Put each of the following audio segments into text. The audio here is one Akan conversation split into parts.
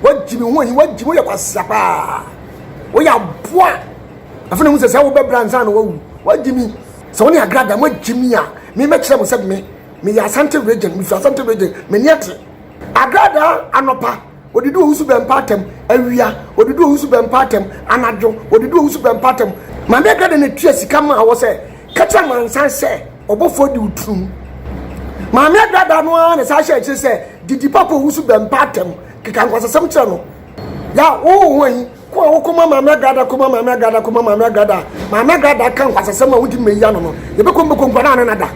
What Jimmy was sapa. We are poor. I feel say wo be bransan wo. What Jimmy? So only Agradaa what Jimmy a. Me make sure said me Asante region, me Asante region, me nyete. Agradaa anopa. What do Owusu Bempah tem awia. What do Owusu Bempah tem anadwo. What do Owusu Bempah tem. Ma me Agradaa na tue sika ma wo say kacha mansan say Obofour di utrum. Ma me Agradaa no na sa hye che say didi papa Owusu Bempah tem kika nkwasasam kire no. Ya wo hwan ko kuma ma me Agradaa kuma ma me Agradaa kuma ma me Agradaa. Ma me Agradaa kan kwasasam a wodi meya no no. Ye be ko mbeko nkwana na nada.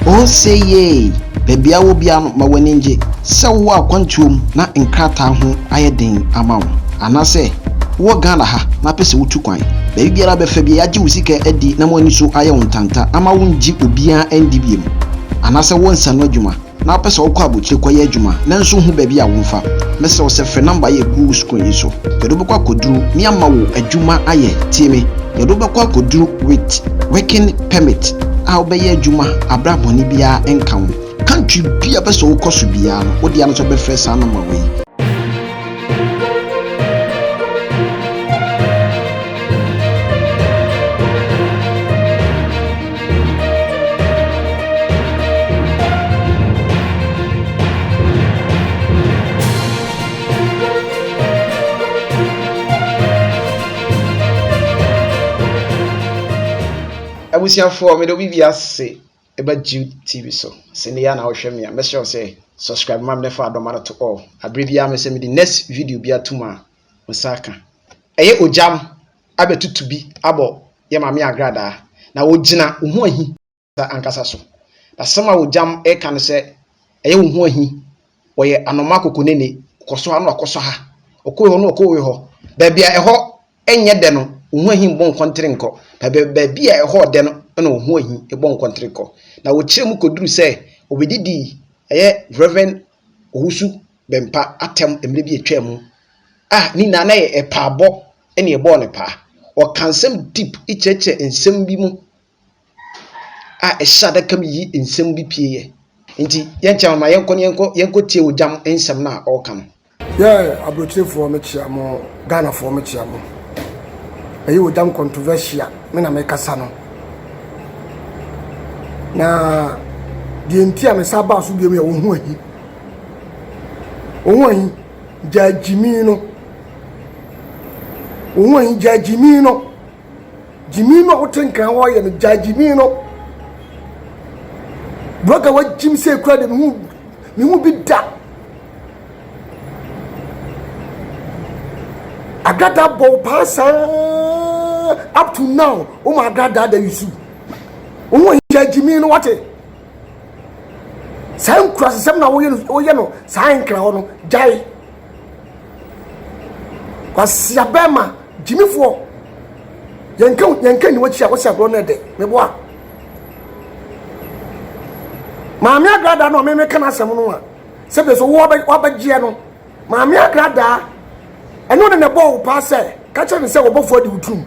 O say ye bebia wo bia no ma wani nje se wo akwantuom na nkrata ho ayeden ama wo anase wo Ghana ha na pese wo tukwan be biara be fa bia age wusika adi na mo ani so aye wontanta ama wo nji obia andi biem anase wo nsano adwuma na pese wo kwa abochire kwaye adwuma na nso hu ba bia wo fa mese wo se fe number ye gu screen yi so yedo be kwa koduru mi ama wo adwuma aye tieme yedo be kwa koduru with working permit a obeye adwuma abraboni bia enka wo country bia beso wo koso bia no wo dia no so be fresh ana ma we abusiafo me do bibia se eba Jude TV so senia na wo hwe me a make sure say subscribe mam nefa adoma to all abribia me say me the next video bia tuma osaka eye Ogyam abetutu bi abo ye ma me Agradaa na wo gina Wohoahi ta ankasa so na sama Ogyam e kan say eye Wohoahi wo ye anoma kokonene koso ano akoso ha okowe ho no okowe ho ba bia eho enye de no Wohoahi mbon kontre nko ba bia eho de no na Wohoahi ebon kontre nko na wo kire mu koduru say obedidi eye Reverend Owusu Bempah atem emre bi etwa mu ni na na e paabo ene e bo ne pa o kansem deep icheche ensem bi mu e shada kam yi ensem bi pieye nti yencha ma yenko tie Ogyam ensem na o kan abrochire for me chiamo Ghana for me chiamo eye Ogyam controversial me na me kasa no na die ntia me saba so bi me Wohoahi jajimi no Wohoahi jajimi no otenkan ho ye no jajimi no broga wa jim se kura de me hu bi da Agradaa bo pasa up to now my Agradaa da Owusu Wohoahi jajimi no wate Sam cross some na wo ye no san kra ho no jai kwasi abema jimifo yenka ni wachi a wo sia bro na de me boa maami Agradaa no me kana asem no a se be so wo ba gie no maami Agradaa eno ne bo pa se ka che ne se Obofour di utrum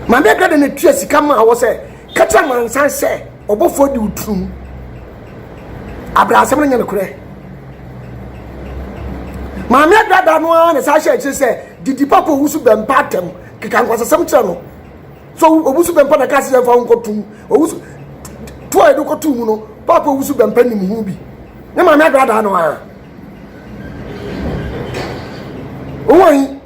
maami Agradaa ne tue sika ma wo se ka che mansan se Obofour di utrum abrasem nya ne kure maami Agradaa no na sa hye che se didi papa Owusu Bempah tem kika nkwasasem kire no so Owusu Bempah na ka se fa nkotum Owusu to edu kotum no papa Owusu Bempah ni mu bi na maami Agradaa no a Wohoahi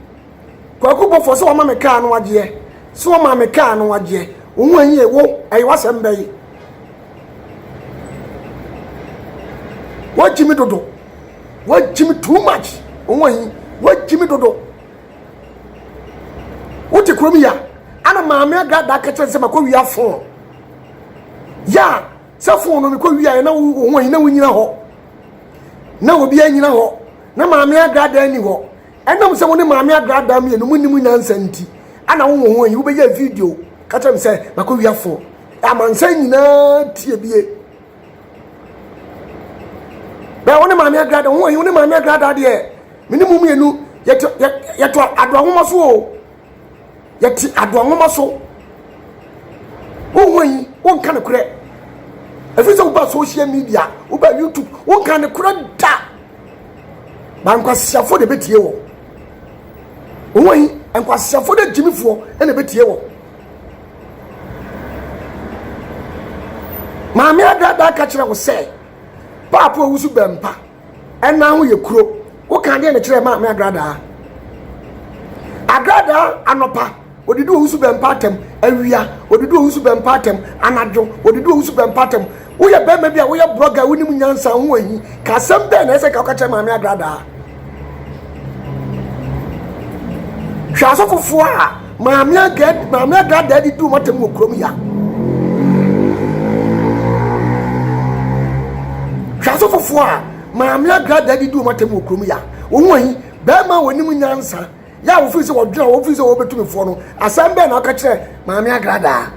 kwaku bofo so ma me ka no agye so ma me ka no agye Wohoahi e wo ayi wasem bayi what Jimmy dodo what Jimmy too much Wohoahi what Jimmy dodo what e kromi ya ana maami Agradaa ka chense makwa wi afo ya se fo no me kwa wi ya na Wohoahi na wunyina ho na obi anyina ho na maami Agradaa ni ho enam se woni maami Agradaa me enum nim nyansa nti ana Wohoahi wo be ya video ka chense makwa wi afo amansa nyina tie bie ba woni maami Agradaa Wohoahi woni maami Agradaa de minimum yenu yeto adoanwoma so o yeti adoanwoma so Wohoahi won kan kure efi so ba social media wo ba YouTube won kan kure da bankwasiafo de betie wo onwai enkwasiafo de jimifo ene betie wo maame Agradaa ka kire wo se papa Owusu Bempah ena ho ye kuro wo kan de ne kire maame Agradaa anopa odidu Owusu Bempah tem awia odidu Owusu Bempah tem anajo odidu Owusu Bempah tem wo ye be ma bia wo ye blogger wo nim nyansa ho ahi ka sam be na ese ka kire maame Agradaa hwaso fofo a maame Agradaa di du motem wo krom ya hwaso fofo a maame Agradaa di du motem wo krom ya wo ahi be ma wo nim nyansa ya wo fi se wo dwena wo fi se wo betumifo no asam be na aka kire maame Agradaa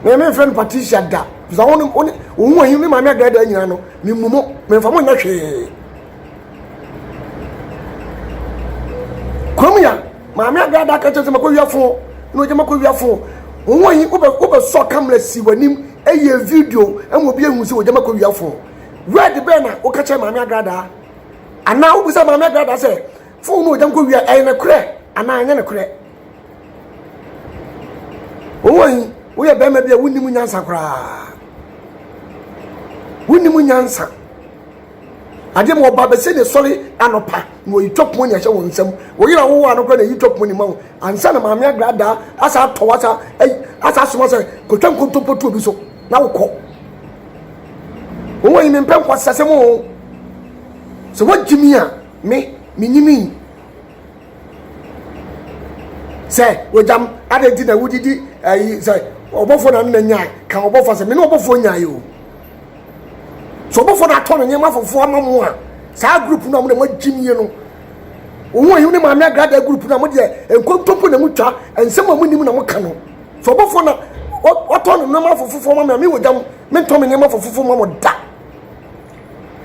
me friend Patricia da za won wo ahi me maame Agradaa nyina no me mumo me fa mo nya hwe krom ya maame Agradaa ka kire makọ wiafo no je makọ wiafo wo ahi wo so camera si wanim eye video am obi ehun se wo je makọ wiafo red be na wo ka kire maame Agradaa ana wo bisa maame Agradaa se fo no jam ko wia ai na kure ana anya na kure owan wo ye be ma bia wunnimu nyansa kura wunnimu nyansa ade mo ba be se ne sori anopa no yitop mo nya hye won nsam wo yira wo anokura na yitop mo ni ma ansa na maame Agradaa asa to wasa asa so se ko twam kontopoto obi so na wo ko owan me mpem kwasase mo so what jimia me minyimi say Ogyam adenti na wudidi ayi say Obofour na nya kan Obofour say me no Obofour nya yo so Obofour na to no nyema fofo amamo a sa group no mo jimie no wo yi ne maame Agradaa group na mo de enkontompo na mutwa ensem amunim na mo ka no so Obofour na oto no nyema fofo mama me Ogyam me to me nyema fofo mama da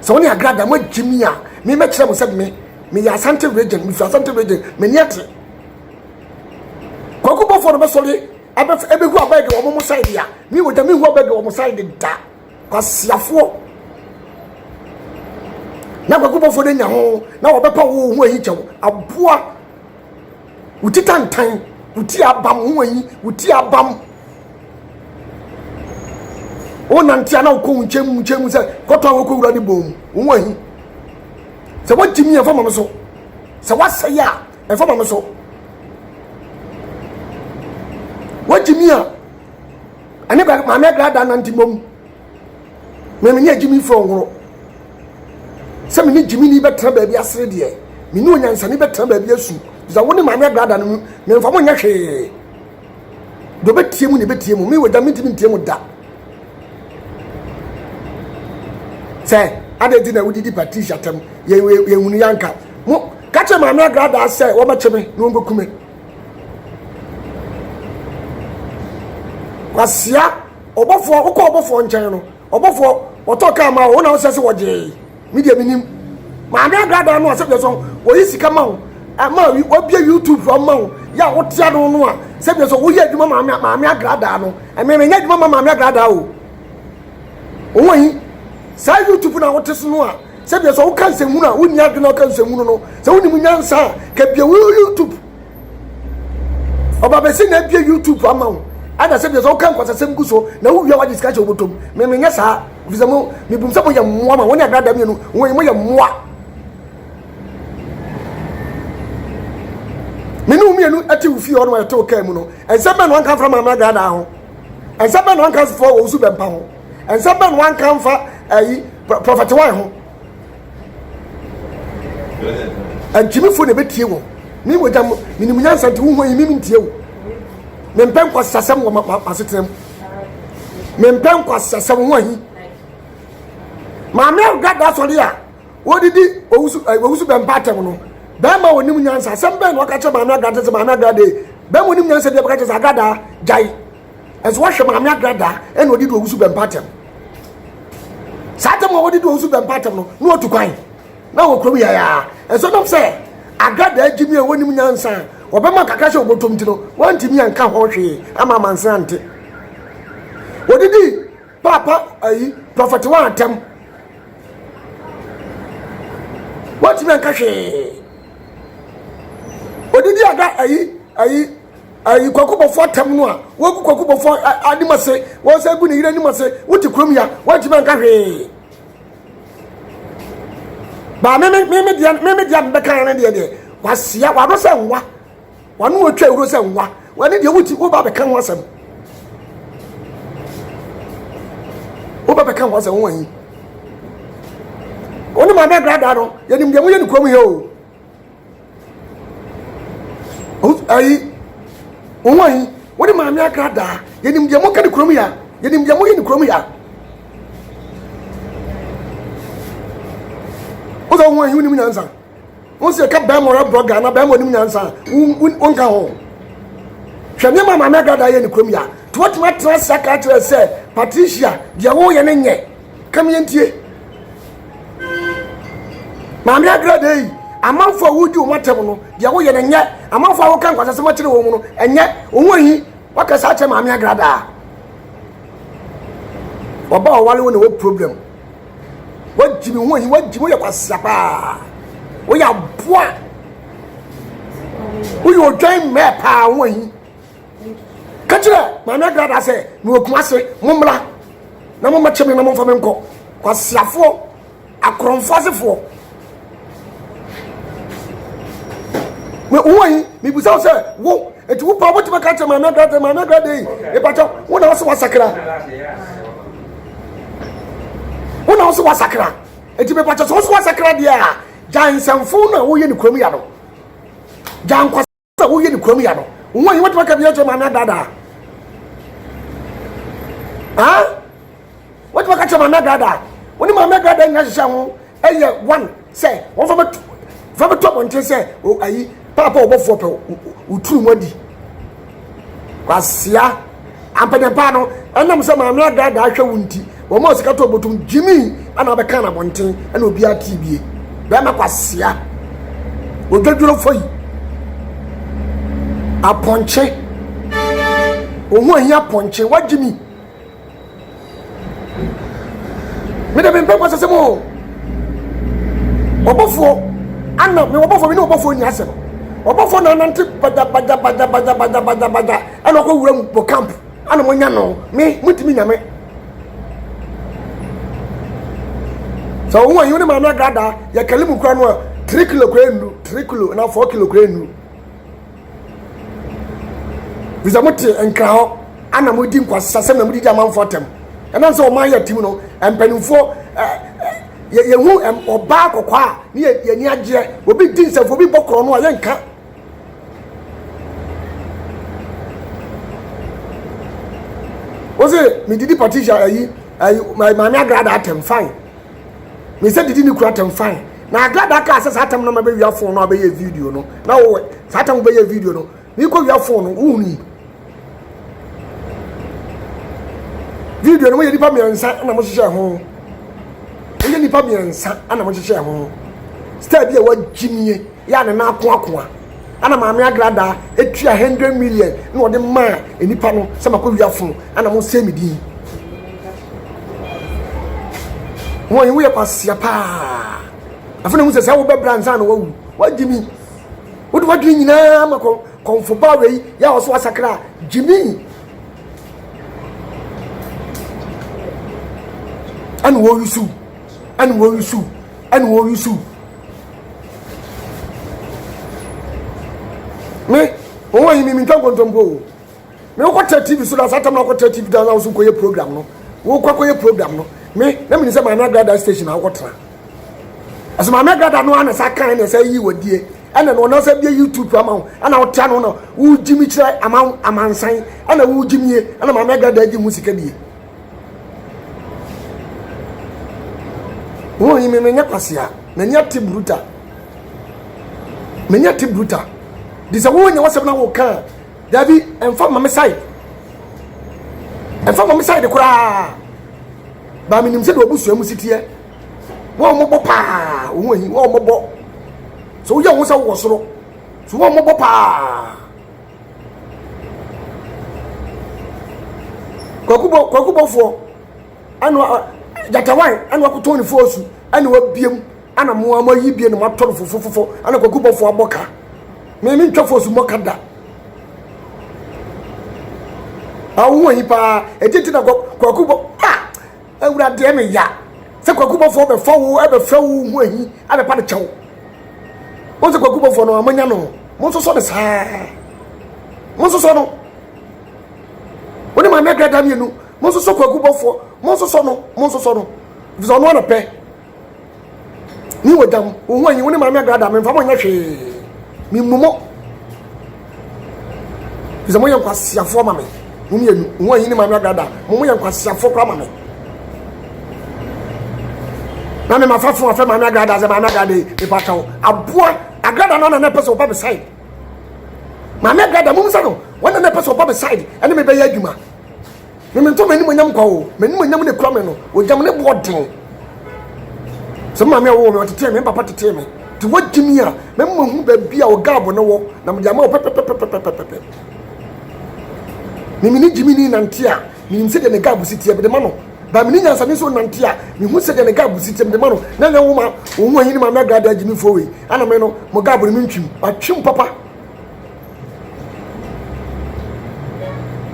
so ni Agradaa mo jimie a me me kire mo se me ya Asante region me Asante region me niate kwaku Obofour no be sori ebegu abeg wo mo side ya me Ogyam me hu abeg wo mo side da kwasiafo na kwaku Obofour de nya ho na wo bepa wo hu ahi kyew aboa utitantan uti abam hu ahi uti abam ona ntia na ko nchemu se koto wo ko wura ni bom hu ahi se what jimi e fama so se what say ya e fama so what jimi a ani ba maame Agradaa na ntimom me nya jimi fo nworo se me ni jimi ni betra ba bia asere de me ni onyansa ni betra ba bia su za woni maame Agradaa no me fama nya hwe do betie mu ni betie mu me Ogyam ntimi ntie mu da se adedi na wudidi Patricia tem ye hunu yanka mo kache maame Agradaa se wo becheme no ngokume kwasia Obofour ukọ Obofour nchen no Obofour otoka ma wo na wo sese woje media minim maame Agradaa no se beso wo yisika ma wo ama wo bia YouTube ma wo ya wo tia no no a se beso wo ye adwuma maame Agradaa no me nya adwuma maame Agradaa o won sa YouTube na wote so no a se bia so wo kan se hunu a wonni ade na kan se hunu no se wonni mu nyansa ka bia wo YouTube oba be se na bia YouTube ama wo ada se bia so wo kan kwasa sem gu so na wo wia wa discussion obotom me nya sa vizamo me bum se bo ya mmoa ma woni Agradaa me no won mo ya mmoa me no mi anu ati ufi ho no ya to kan mu no ense be no kan fra maame Agradaa ho ense be no kan fo Owusu Bempah ho ense be no kan fa ayi prophet wa ho anjimi fo ne betie wo mi Ogyam minim nyansa nti wo yi mi ntie wo me mpem kwasasem wo masetem me mpem kwasasem wo yi maame Agradaa sori a wodidi Owusu Bempah tem no ba ma wonim nyansa sem be no ka che maame Agradaa se maame Agradaa ba wonim nyansa de ka che Agradaa jai as wo hwe maame Agradaa e no didi Owusu Bempah tem satem wo didi Owusu Bempah tem no otukwan na wo krom ya enso nom se Agradaa jimi e wonim nyansa obema kakashe obotom ti no wantimi anka ho hwe ama mansan ante odidi papa ayi prophet wa atem What you mean cashe? Odidi aga ayi kwakubo for temnoa. Wo kwakubo for adimase. Wo se gu ni ire ni mase. Wuti krom ya. What you mean cashe? Ba me dia beka na de. Wasia wa do se nwa. Wanu otwa ewuro se nwa. Wani de wuti wo ba beka ho asem. Wo ba beka ho asem won yi. Oni ma Agradaa no yenim de mo ye ni krom he o. Ayi won woni ma Agradaa yenim de mo ka ni krom ya yenim de mo ye ni krom ya. O so won yi ni nyansa. O se ka ba mo ra blogger na ba mo ni nyansa. Won ka ho. Hwene ma Agradaa ye ni krom ya. To what matter secretary say Patricia de wo ye ne nye. Kam ye ntie. Mami Agradaa yi amanfo wudi o matem no de wo ye ne nye amanfo wo kan kwasase ma kire wo mu no enye onwahi wakasa che Mami Agradaa oba o wale wo ne wo problem wajimi onwahi wajimi ye kwasa pa wo ya boa wo yo dwan me pa onwahi kachira Mami Agradaa se me okumase momla na mo macheme na mo fa me nko kwasiafo akronfasefo me uwai mi busa se wo etu wo pa wo ti maka che Mami Agradaa yi e pacho wo na so wasakra wo na so wasakra eti me pacho so wasakra dia jansamfo na wo ye ni krom ya no jankwasa wo ye ni krom ya no uwai wo ti maka bi che Mami Agradaa ha wo ti maka che Mami Agradaa wo ni Mami Agradaa nya hye ho eye one say wo fa me top on say o ayi Papa Obofour pe uturu modi kwasia ampenepa no enam se Mami Agradaa hwe wunti wo mo sika to botum jimi ana be kana bonten ana obi atibie be ma kwasia odwaduro foi aponche ohu ahia ponche wajimi me de be kwa sese mo Obofour ana me Obofour mi no Obofour ni asem Obofour na nante bada ana ko wura mu camp ana mo nya no me mutimi nyame so won yi ni Mami Agradaa ya kalimu kura no 3 kilo kura ndu 3 kilo na 4 kilo kura ndu bizamuti enkraho ana mo di nkwasa se na mo di amanfo tem ena so o man ya tim no empanimfo ye hu oba kokwa ni ye ni agye obi di nsafo obi bokoro no ye nka Ose mi didi Patricia ayi Mami Agradaa atem fine me say didi ni kura atem fine na Agradaa ka asesa atem no ma be wia phone no abeye video no na wo sa atem be ye video no ni ko wia phone no uhuni video no mo ye dipa miensa na mo hyehyɛ ho ye nipa miensa ana mo hyehyɛ ho star bi e wajimie ya na akoakoa ana Mami Agradaa etua 100 million na ode ma enipa no se makɔ wia phone ana mo se midi mo yi we kwasia pa afuna mu se wo be branza na wawu wajimi wodi wadwi nyina makɔ konfo ba we ya wo so asakra jimi anu wo yusu me o yi mi ntan kontombo me ko ta TV so da satam na ko ta TV da na so ko ye program no wo ko ye program no me na mi ni se Mami Agradaa station na ko tra aso Mami Agradaa no ana sakan na say yi wadie ana no na say bi YouTube ama ana o ta no na wo jimi kire amansan ana wo jimie ana Mami Agradaa ji musika die wo yi me nya kwasia na nya tibruta disa wo nya wasem na wo kan dabi emfa Mami side kura ba minim se do obusu mu sitie wo mo bo pa wo yi wo mo bo so wo wo se wo soro so wo mo bo pa kwakubo fo anu jatawan anu akutoni fosu anu wabiem ana mo ama yibie no matoro fofofofo ana kwaku bofo aboka me ntwafo su mokada awu yi pa ejiti na kwaku bo awura de me ya se kwaku bofo be fawo e be fawo hu ahi abe pa de chewo o se kwaku bofo no amanya no mo so de sa mo so no woni ma me grada mienu mo so kwaku bofo mo so no vizo no na pe ni Ogyam Wohoahi woni ma me Agradaa me mfa mo nya hwe mi mumo biza mo yankwasiafo ma me woni enu Wohoahi ni ma me Agradaa mo yankwasiafo kra ma me na me mafafo afa ma me Agradaa ze ma me Agradaa e patawo aboa Agradaa no na person pa beside ma me Agradaa mo musa no wona na person pa beside ene me be ya adwuma me nto mani mo nyam kwa o mani mo nyam ne kra me no Ogyam ne bodin so mama wo me otete me papa tete me ti wagimi a me mo hu ba bia o gabo no wo na me jama o pepepepepepepe ni mini jimi ni nante a mi nse de ne gabo sitie be de ma no ba mini nyansa ni so nante a mi hu se de ne gabo sitie be de ma no na na wo ma Wohoahi ni ma me Agradaa jimi fo we ana me no mo gabo ni mi ntwim ba twim papa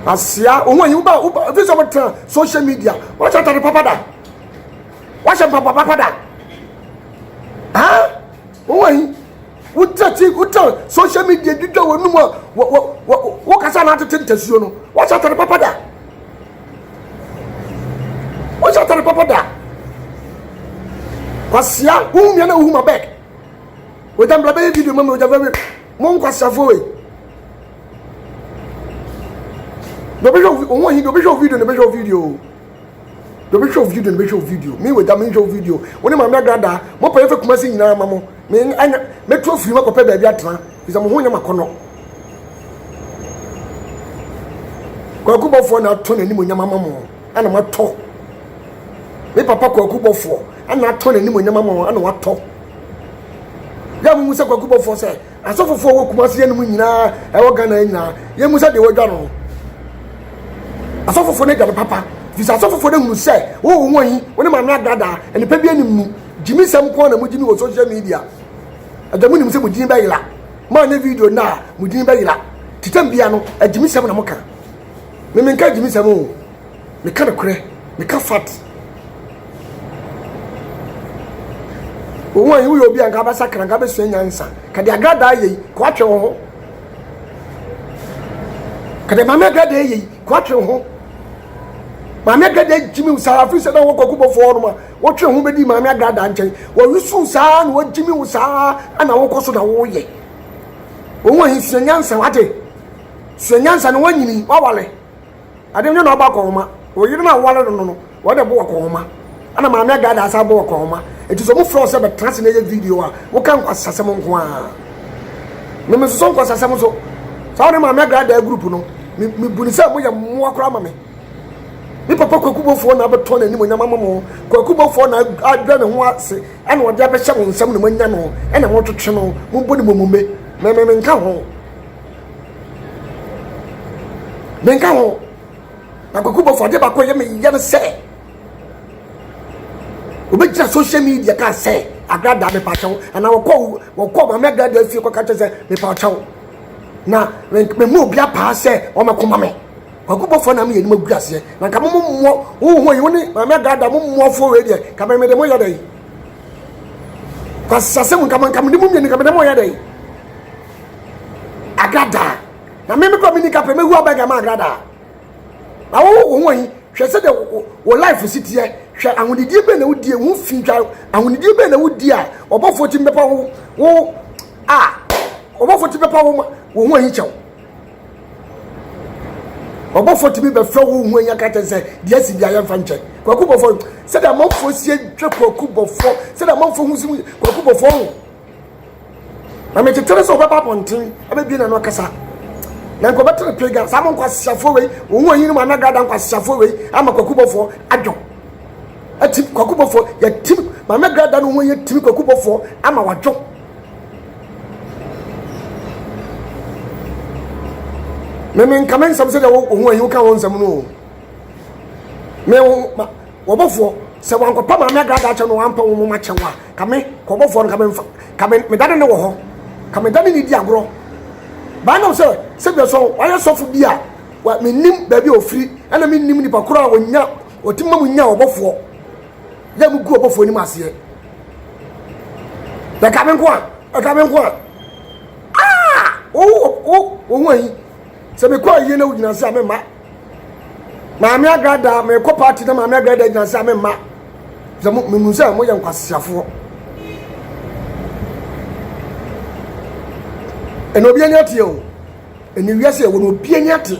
asia Wohoahi uba visa what social media what are the papa da what are papa da Wohoahi uta social media dida wonu wo kasa na atete ntasuo no what are the papa da what are the papa da kwasia wo mi na wo ma back we dan bla be video mama we dan be mo kwasia fo we do be show Wohoahi do be show video no be show video me we da me show video woni ma me Agradaa mo pa yefa kuma si nyina mamo me anya me to firi makopa ba bia tena isa mo ho nya makono kwaku bofo na to nani mo nya mamo ana mato me papa kwaku bofo ana to nani mo nya mamo ana wato ya mu musa kwaku bofo se asofofo wo kuma si enu nyina e wo Ghana nyina ye musa de wodwa no asofofo ne gade papa visa asofofo ne hunu se wo Wohoahi woni ma me Agradaa ene pa bia nim jimi sam ko na mu jimi wo social media adamu nim se mu jimi bayila ma na video na mu jimi bayila titam bia no ajimi sam na muka me nka jimi sam o me ka kure me ka fat Wohoahi wo obi anka ba sakra anka ba sua nyansa ka de Agradaa yi ko atwe ho ka de ma me Agradaa yi ko atwe ho ma me Agradaa jimi usara fi se na wo kwaku bofo no ma wo twe ho bedi ma me Agradaa nchen wo yusu saa na wo jimi usaa ana wo koso na wo ye Wohoahi sua nyansa wate sua nyansa na wanyini wawale ade nyo na oba ko homa wo yiri na wale no wo de bo ko homa ana ma me Agradaa asa bo ko homa eti so mo fro se be trans na ye video a wo kan kwasasem nko a me so kwasasem so sa wo ma me Agradaa group no me bunisa mo ya mo akora ma me mi papa kwaku bofo na beto na ni mo nyama mamo kwaku bofo na adwa ne ho ase ene wo de abehye wo nsam ne manya no ene wo twetwe no mo boni momume me nka ho na kwaku bofo de ba ko ye me ye ne se obejira social media ka se Agradaa me pacho ana wo ko ma me Agradaa fie ko ka tse me pacho na me mu obi apa se o me koma me kwaku bofo na me ye ni maguase na ka mo Wohoahi woni ma me Agradaa mo fo we de ka me de mo ya dai kwasase mun ka man ka me de mo mi ni ka me de mo ya dai Agradaa na me ko mi ni ka pe me hu abega ma Agradaa na Wohoahi hwe se de wo life sitie hwe ahunidie be na wudie hu finwa ahunidie be na wudie a obofo ti mepa wo obofo ti mepa wo Wohoahi chew obofo ti be fa wo Wohoahi akata se de si bia ya fa nche kwaku bofo se da manfo sie dwe kwaku bofo se da manfo hu si kwaku bofo na me tetere so baba pontin abebi na no kasa na ko betere pega samo kwasiafo we Wohoahi ni ma na Agradaa kwasiafo we ama kwaku bofo adwo ati kwaku bofo ya tim ma me Agradaa no Wohoahi tim kwaku bofo ama wadwo me comment some say Wohoahi ka won sam no me wo bofo se wanko pa maame Agradaa che no wampa wo ma che wa kame kobofo no kame me dade ne wo ho kame dade ni di agro ba na se be so wa sofu bi a wa menim ba bi ofiri ana menim ni pa kura wonya otimma munya obofo ya mu gu obofo ni mase da kame nko won se me kwa ye na wugina se amema maame Agradaa me ko party na maame Agradaa gina se amema ze me mu se mo ye nkwasiafo eno obi ani ate o eni wiase wo no obi ani ate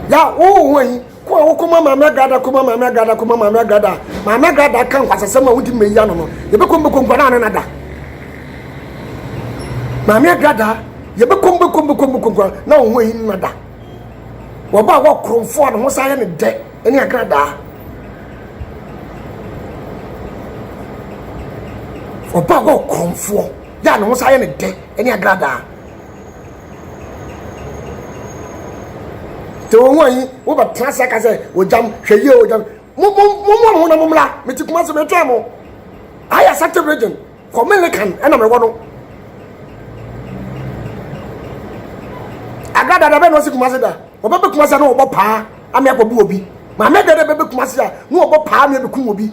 ya won ko kuma maame Agradaa kan kwasasema wudi meya no ye be kombe konkwa na da maame Agradaa ye be kombe konkwa na won yin na da wo ba wo kromfo no ho saye ne de eni Agradaa wo ba wo kromfo ya no ho saye ne de eni Agradaa te won yin wo ba trasa ka se Ogyam hweye Ogyam mo na mumla meti kuma se metwa mo aya sector region communican na me wono Agradaa da be no se kuma se da obebe kuma se na obo pa ame akwabu obi ma me de bebe kuma se a no obo pa ame be kuma obi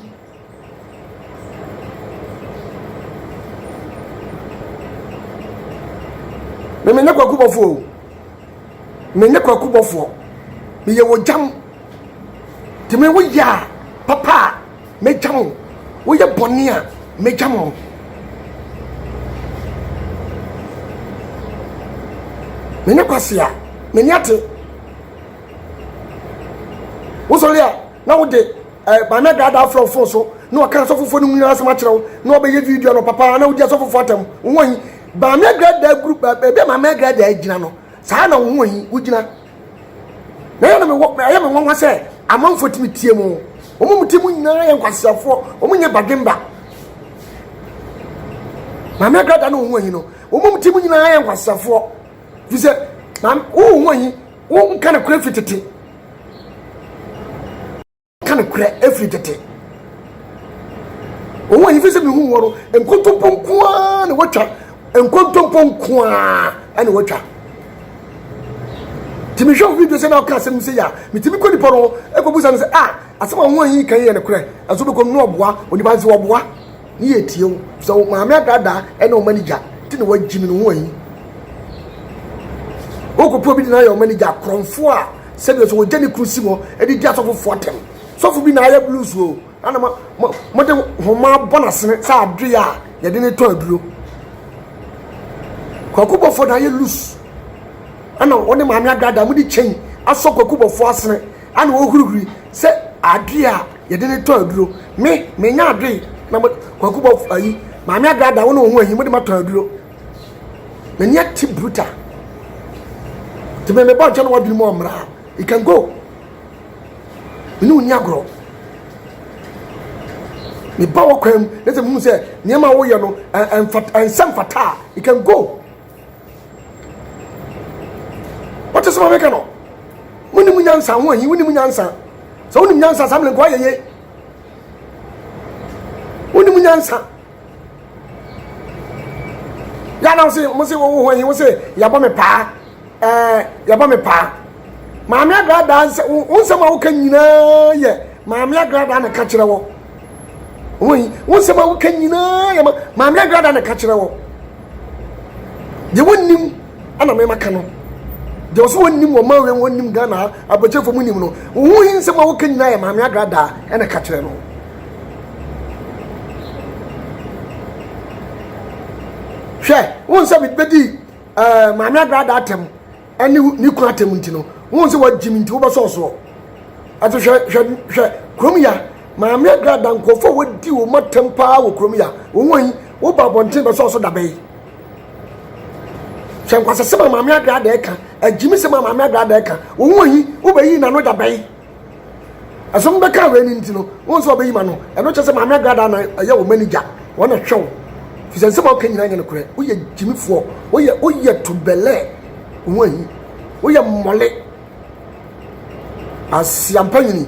me menye kwaku bofo me ye Ogyam teme wo ya papa me jam wo ye bonia me jam me ne kwasia me nyate wo so lia na wo de ba na Agradaa from phone so no kan so fofo no nyina asema kyerɛw na obe ye video no papa na wo di so fofo atam won ba na Agradaa group be ma Agradaa agina no saa na won wo gina na ya me won se amanfo timi tie mu omumutimu nyina ye nkwasiafo omunye badwemba maame Agradaa no won no omumutimu nyina ye nkwasiafo fise mam won won kana kura fitete kana kura efitete won fise mi hu woro enkontomponkoa ne watwa enkontomponkoa ane watwa timi show video se na ka se mse ya mitimi ko nipo no ekobusa no se asema won yin kan ye ne kure aso be ko no oboa oni ba se oboa ni ye tie wo so maame Agradaa e na o manager ti ne wajimi no won yin o ko probi na your manager kromfo a se be so wo jani krusi mo e di asofo fotem sofo bi na ya blues o ana mo de homa bonus ne sa adwe a ye de ne to aduro kwaku bofo na ye loose ana woni maame Agradaa mu di chen aso kwaku bofo asene ana wo huruguri se adwe a ye de ne to aduro me nya adwe na kwaku bofo ayi maame Agradaa woni wo ahi mu de ma to aduro me nya ti bruta to me ba jano wadiri mo mra you can go inu nya agro me ba wo kwam na se mu se niam a wo ye no en sam fata you can go what is my no muni munyansa ho ayi woni munyansa so woni munyansa samle kwa yeye woni munyansa ya na se mo se wo ho ayi wo se ya bo me pa maame Agradaa unsema wo kan nyina ye maame Agradaa na ka kire wo unsema wo kan nyina ye maame Agradaa na ka kire wo de wonnim ana me maka no de so wonnim wo mawe wonnim Ghana abachefo munim no wo hinsema wo kan nyina ye maame Agradaa na ka kire no hwe unsema bedi maame Agradaa atem ani ni ku atem ntino won se wajimi nti wo ba so ato hwe kromia maame Agradaa nkofo wodi wo matempa wo kromia won wo ba bonten ba so da bai hwe sema maame Agradaa eka ajimi sema maame Agradaa eka won wo ba yi na no da bai asom be ka we ni ntino won se wo ba yi ma no eno che se maame Agradaa na ye wo manager wona hwe fise sema o kanyina nya no kure wo ye jimifo wo ye tubele won wo ye mole asiampanyini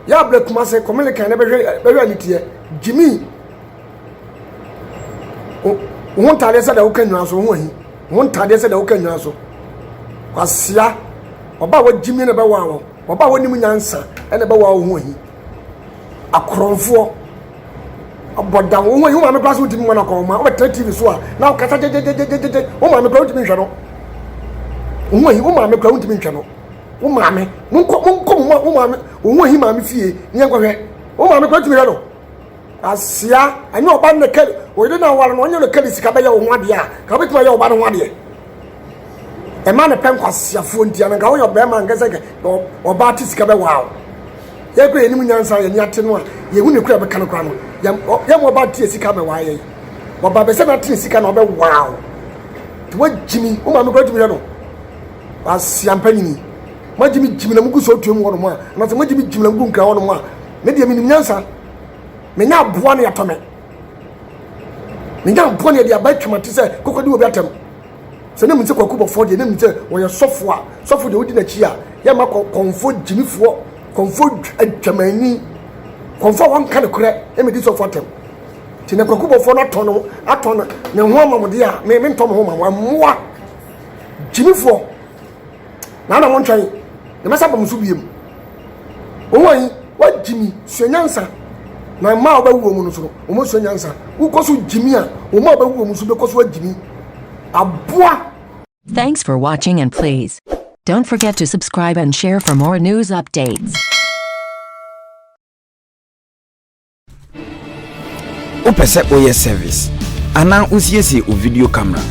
ya bre kuma se komele kan na behwe anitie Jimmy won tade se da wo kanwa so ho hi won tade se da wo kanwa so kwasia oba wo Jimmy na be wa wo oba wo nim nyansa ene be wa wo ho hi akronfo abodan wo ho hi wo ma me class wo timi wona ko ma wo be TV so a na kata jejejejeje wo ma me class wo timi hwe no wo hi wo ma me class wo timi hwe no wo ma me monko wo ma me wo hi ma me fie ni enkwahwe wo ma me class timi hwe no asia anyo oba na kali wo de na wala no onye no kali sika be ya wo ho ade a ka be tuma ya oba no ho ade e ma na pen kwasia fo ntia na ga wo yo be ma ngese ke oba ti sika be wow ye ko enim nyansa ye ni ate no a ye hu ne kura be kan kura no ye mo oba ti sika be waa ye oba be se na ti sika na be wow to wa Jimmy wo ma me ko tumi no asia mpanyini ma Jimmy na mugu so tuem wo no ma na se ma Jimmy na mugu nkra wo no ma me de minim nyansa me nya boa na yatome me nya boa na de abatwama ti se kokodi obi atem se ne mutse kwaku bofo de ne mutse wo ye sofo de odi na chi a ye ma konfo Jimmy fo konfo atwamani konfo wan kan kure e me di sofo atem ti ne kwaku bofo na aton ne ho amamode a me ntom ho mamwa moa Jimmy fo na won twan ne masa bam so biem owan wa Jimmy suanyansa na ma obawu mu no so o mo suanyansa wo koso Jimmy a o ma obawu mu so be koso Jimmy aboa. Thanks for watching, and please don't forget to subscribe and share for more news updates. Opese oye service ana usiesi o video camera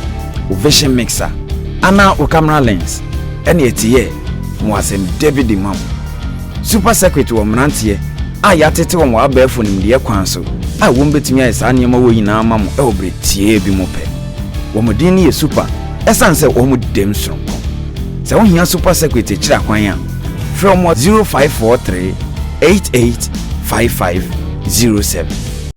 o vision mixer ana o camera lens ene etiye mo asem David Imam super secretary wo mrantie a yatete wo abafo nimde kwan so a wo mbetumi ayesa niam wo yina ma mo e obre tie bi mo pe wo modin ne super esanse wo mo dem so se wo hia super secretary kira kwan a from 0543 885507